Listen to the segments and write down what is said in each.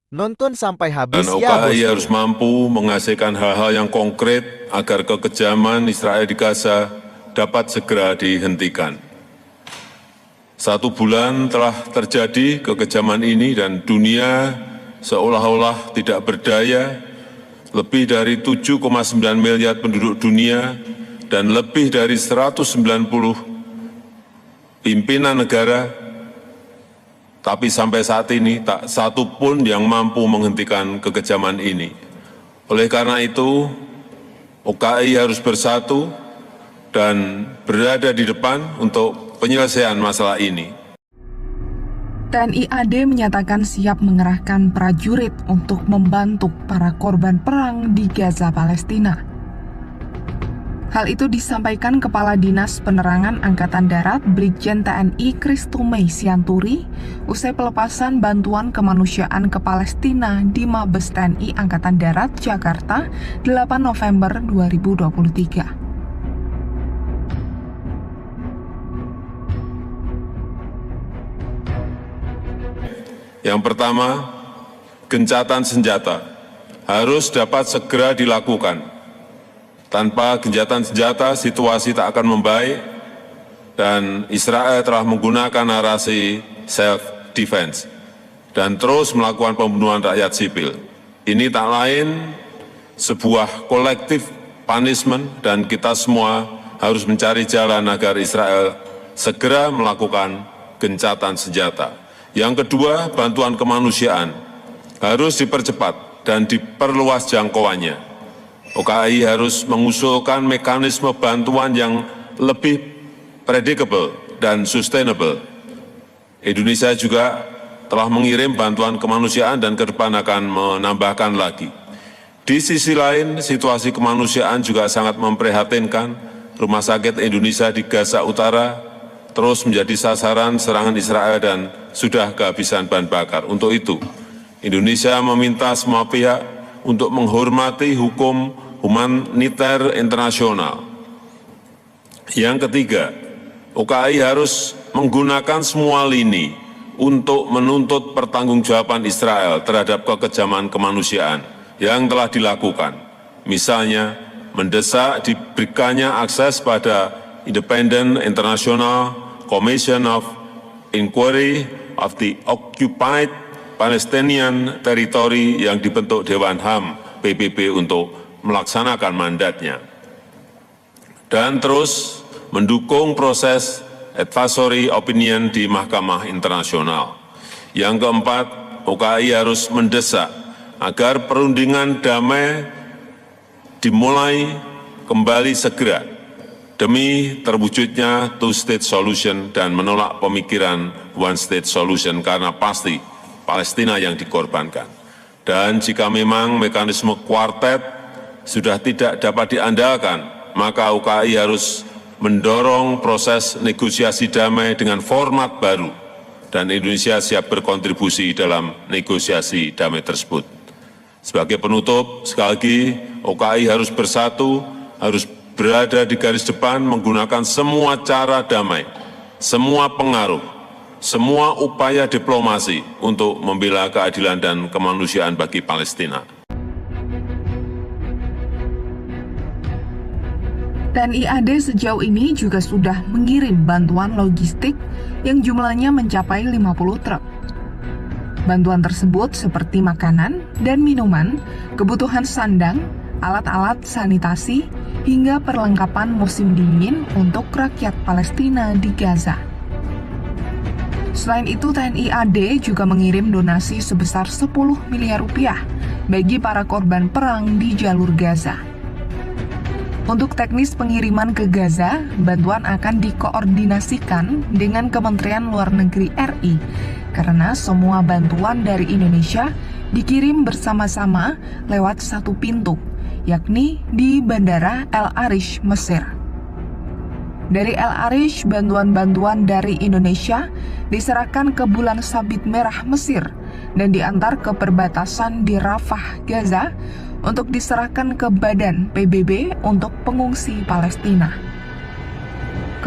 Nonton sampai habis Dan ya, OKI bosku. harus mampu menghasilkan hal-hal yang konkret agar kekejaman Israel di Gaza dapat segera dihentikan. 1 bulan telah terjadi kekejaman ini dan dunia seolah-olah tidak berdaya. Lebih dari 7,9 miliar penduduk dunia dan lebih dari 190 pimpinan negara, tapi sampai saat ini tak satu pun yang mampu menghentikan kekejaman ini. Oleh karena itu, OKI harus bersatu dan berada di depan untuk penyelesaian masalah ini. TNI AD menyatakan siap mengerahkan prajurit untuk membantu para korban perang di Gaza, Palestina. Hal itu disampaikan Kepala Dinas Penerangan Angkatan Darat Brigjen TNI Christumei Sianturi usai pelepasan bantuan kemanusiaan ke Palestina di Mabes TNI Angkatan Darat Jakarta 8 November 2023. Yang pertama, gencatan senjata harus dapat segera dilakukan. Tanpa gencatan senjata, situasi tak akan membaik, dan Israel telah menggunakan narasi self-defense dan terus melakukan pembunuhan rakyat sipil. Ini tak lain sebuah kolektif punishment, dan kita semua harus mencari jalan agar Israel segera melakukan gencatan senjata. Yang kedua, bantuan kemanusiaan harus dipercepat dan diperluas jangkauannya. OKI harus mengusulkan mekanisme bantuan yang lebih predictable dan sustainable. Indonesia juga telah mengirim bantuan kemanusiaan dan ke depan akan menambahkan lagi. Di sisi lain, situasi kemanusiaan juga sangat memprihatinkan. Rumah sakit Indonesia di Gaza Utara terus menjadi sasaran serangan Israel dan sudah kehabisan bahan bakar. Untuk itu, Indonesia meminta semua pihak untuk menghormati hukum humaniter internasional. Yang ketiga, OKI harus menggunakan semua lini untuk menuntut pertanggungjawaban Israel terhadap kekejaman kemanusiaan yang telah dilakukan. Misalnya, mendesak diberikannya akses pada Independent International Commission of Inquiry of the Occupied Palestinian Territory yang dibentuk Dewan HAM PBB untuk melaksanakan mandatnya. Dan terus mendukung proses advisory opinion di Mahkamah Internasional. Yang keempat, OKI harus mendesak agar perundingan damai dimulai kembali segera demi terwujudnya two-state solution dan menolak pemikiran one-state solution karena pasti Palestina yang dikorbankan. Dan jika memang mekanisme kuartet sudah tidak dapat diandalkan, maka OKI harus mendorong proses negosiasi damai dengan format baru, dan Indonesia siap berkontribusi dalam negosiasi damai tersebut. Sebagai penutup, sekali lagi, OKI harus bersatu, harus berada di garis depan menggunakan semua cara damai, semua pengaruh, semua upaya diplomasi untuk membela keadilan dan kemanusiaan bagi Palestina. TNI AD sejauh ini juga sudah mengirim bantuan logistik yang jumlahnya mencapai 50 truk. Bantuan tersebut seperti makanan dan minuman, kebutuhan sandang, alat-alat sanitasi, hingga perlengkapan musim dingin untuk rakyat Palestina di Gaza. Selain itu, TNI AD juga mengirim donasi sebesar 10 miliar rupiah bagi para korban perang di jalur Gaza. Untuk teknis pengiriman ke Gaza, bantuan akan dikoordinasikan dengan Kementerian Luar Negeri RI karena semua bantuan dari Indonesia dikirim bersama-sama lewat satu pintu, yakni di Bandara El Arish, Mesir. Dari El Arish, bantuan-bantuan dari Indonesia diserahkan ke Bulan Sabit Merah Mesir dan diantar ke perbatasan di Rafah, Gaza, untuk diserahkan ke Badan PBB untuk pengungsi Palestina.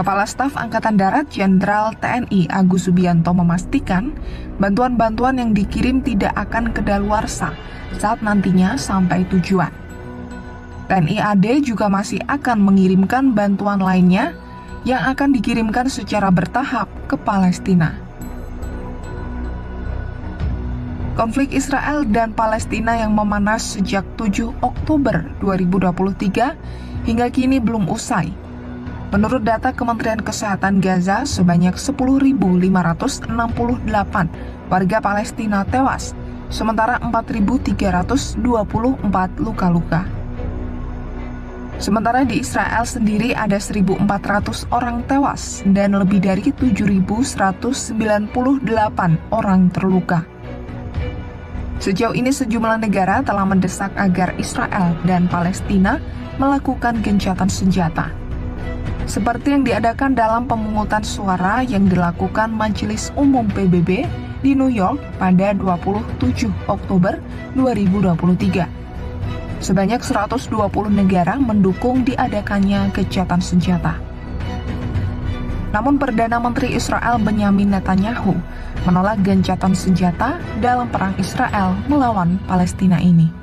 Kepala Staf Angkatan Darat Jenderal TNI Agus Subianto memastikan bantuan-bantuan yang dikirim tidak akan kedaluarsa saat nantinya sampai tujuan. TNI AD juga masih akan mengirimkan bantuan lainnya yang akan dikirimkan secara bertahap ke Palestina. Konflik Israel dan Palestina yang memanas sejak 7 Oktober 2023 hingga kini belum usai. Menurut data Kementerian Kesehatan Gaza, sebanyak 10.568 warga Palestina tewas, sementara 4.324 luka-luka. Sementara di Israel sendiri ada 1.400 orang tewas dan lebih dari 7.198 orang terluka. Sejauh ini sejumlah negara telah mendesak agar Israel dan Palestina melakukan gencatan senjata. Seperti yang diadakan dalam pemungutan suara yang dilakukan Majelis Umum PBB di New York pada 27 Oktober 2023. Sebanyak 120 negara mendukung diadakannya gencatan senjata. Namun Perdana Menteri Israel Benyamin Netanyahu menolak gencatan senjata dalam perang Israel melawan Palestina ini.